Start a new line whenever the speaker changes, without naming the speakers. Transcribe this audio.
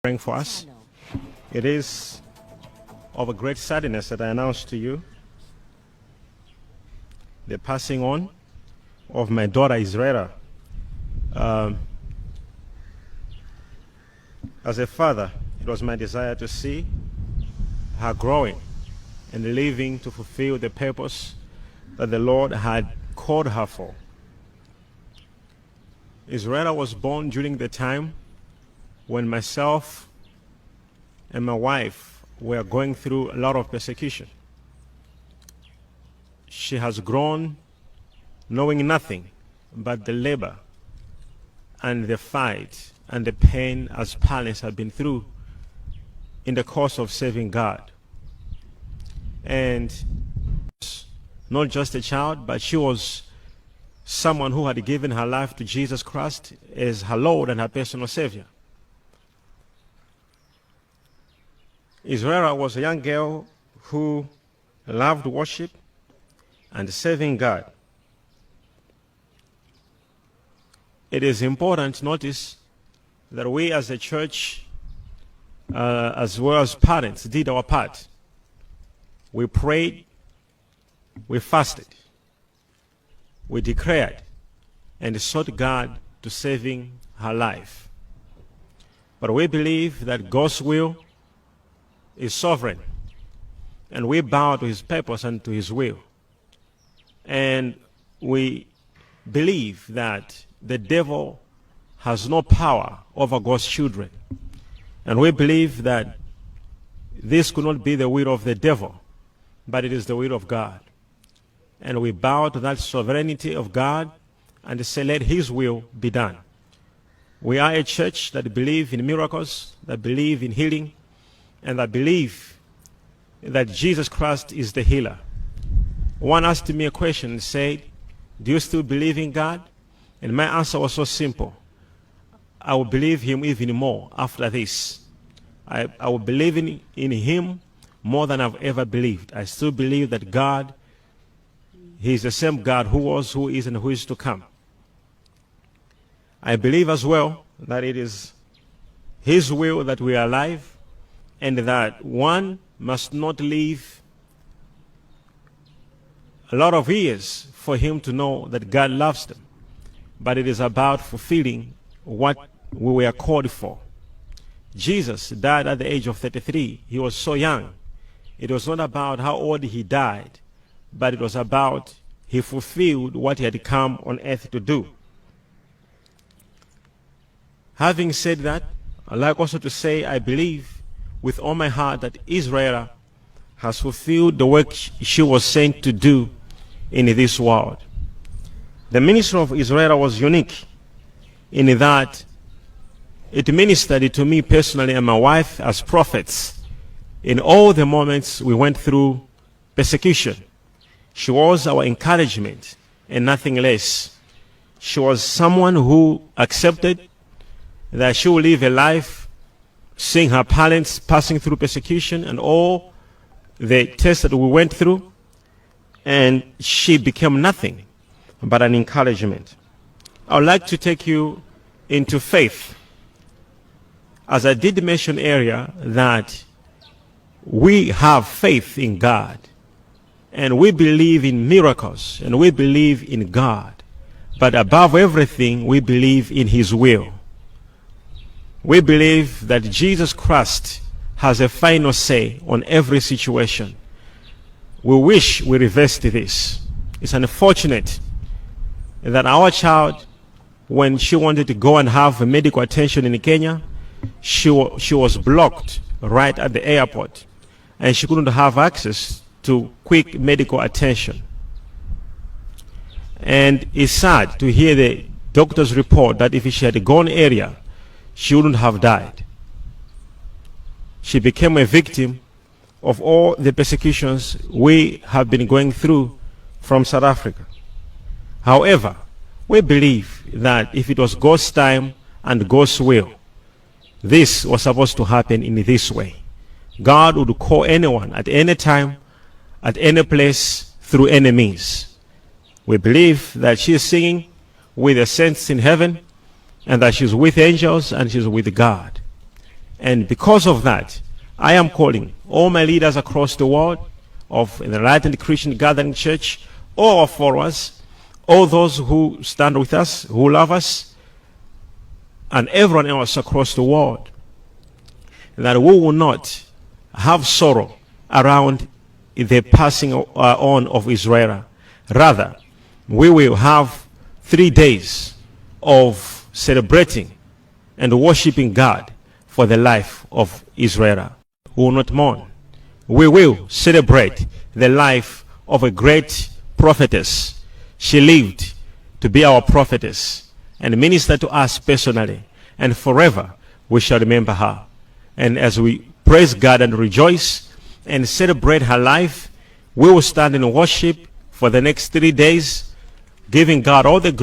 Praying for us. It is of a great sadness that I announce to you the passing on of my daughter Israela. As a father, it was my desire to see her growing and living to fulfill the purpose that the Lord had called her for. Israela was born during the time when myself and my wife were going through a lot of persecution. She has grown knowing nothing but the labor and the fight and the pain as parents have been through in the course of serving God. And not just a child, but she was someone who had given her life to Jesus Christ as her Lord and her personal Savior. Israela was a young girl who loved worship and serving God. It is important to notice that we as a church, as well as parents, did our part. We prayed, we fasted, we declared, and sought God to saving her life. But we believe that God's will is sovereign, and we bow to his purpose and to his will. And we believe that the devil has no power over God's children. And we believe that this could not be the will of the devil, but it is the will of God. And we bow to that sovereignty of God and say, let his will be done. We are a church that believes in miracles, that believe in healing, and I believe that Jesus Christ is the healer. One asked me a question and said, do you still believe in God? And my answer was so simple. I will believe him even more after this. I will believe in him more than I've ever believed. I still believe that God, he is the same God who was, who is, and who is to come. I believe as well that it is his will that we are alive, and that one must not live a lot of years for him to know that God loves them. But it is about fulfilling what we were called for. Jesus died at the age of 33. He was so young. It was not about how old he died, but it was about he fulfilled what he had come on earth to do. Having said that, I'd like also to say I believe with all my heart that Israel has fulfilled the work she was sent to do in this world. The ministry of Israel was unique in that it ministered to me personally and my wife as prophets in all the moments we went through persecution. She was our encouragement and nothing less. She was someone who accepted that she would live a life seeing her parents passing through persecution and all the tests that we went through, and she became nothing but an encouragement. I would like to take you into faith. As I did mention earlier, that we have faith in God, and we believe in miracles, and we believe in God, but above everything, we believe in his will. We believe that Jesus Christ has a final say on every situation. We wish we reversed this. It's unfortunate that our child, when she wanted to go and have medical attention in Kenya, she was blocked right at the airport, and she couldn't have access to quick medical attention. And it's sad to hear the doctor's report that if she had gone earlier, she wouldn't have died. She became a victim of all the persecutions we have been going through from South Africa. However, we believe that if it was God's time and God's will, this was supposed to happen in this way. God would call anyone at any time, at any place, through any means. We believe that she is singing with the saints in heaven, and that she's with angels and she's with God. And because of that, I am calling all my leaders across the world of the Enlightened Christian Gathering Church, all our followers, all those who stand with us, who love us, and everyone else across the world, that we will not have sorrow around the passing on of Israel. Rather, we will have 3 days of celebrating and worshiping God for the life of Israel. We will not mourn. We will celebrate the life of a great prophetess. She lived to be our prophetess and minister to us personally, and forever we shall remember her. And as we praise God and rejoice and celebrate her life, we will stand in worship for the next 3 days, giving God all the glory.